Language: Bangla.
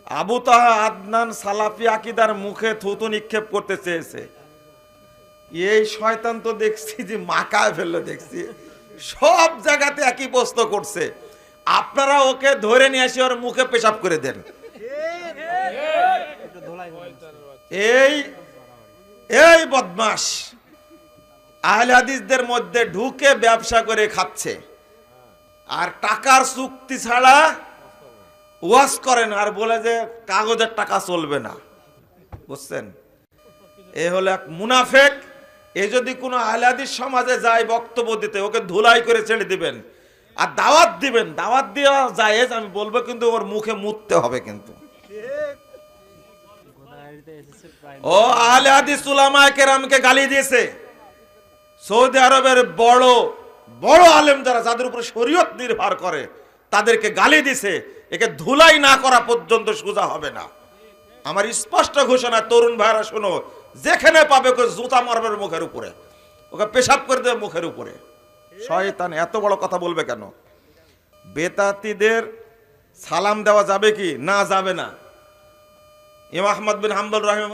আবু তাহা আদনান সালাফি আকিদার মুখে থুতু নিক্ষেপ করতে চেয়েছে। এই শয়তান তো দেখছি যে মাকায় ফেললো, দেখছি সব জায়গাতে একই প্রশ্ন করছে। আপনারা ওকে ধরে নিয়ে আসি ওর মুখে পেশাব করে দেন। এই এই বদমাশ আহলে হাদিসদের মধ্যে ঢুকে ব্যবসা করে খাচ্ছে, আর টাকার চুক্তি ছাড়া ওয়াজ করেন, আর বলে যে কাগজের টাকা চলবে না। বুঝছেন? এ হলো এক মুনাফেক। এ যদি কোনো আহলে হাদিস সমাজে যায় বক্তব্য দিতে, ওকে ধুলাই করে ছেড়ে দিবেন আর দাওয়াত দিবেন। দাওয়াত দেওয়া জায়েজ, আমি বলবো, কিন্তু ওর মুখে মুততে হবে। কিন্তু ও আহলে হাদিস উলামায়ে কেরামকে গালি দিয়েছে। সৌদি আরবের বড় বড় আলেম যারা, যাদের উপর শরীয়ত নির্ভর করে, তাদেরকে গালি দিছে। একে ধুলাই না করা পর্যন্ত সোজা হবে না। আমার স্পষ্ট ঘোষণা, তরুণ ভাইরা শোনো, যেখানে পাবে ওকে জুতা মারবে মুখের উপরে, ওকে পেশাব করে দেবে মুখের উপরে। শয়তান এত বড় কথা বলবে কেন? বেদাতীদের সালাম দেওয়া যাবে কি? না, যাবে না। ইমাম আহমদ বিন হাম্বল রাহিমাহুল্লাহ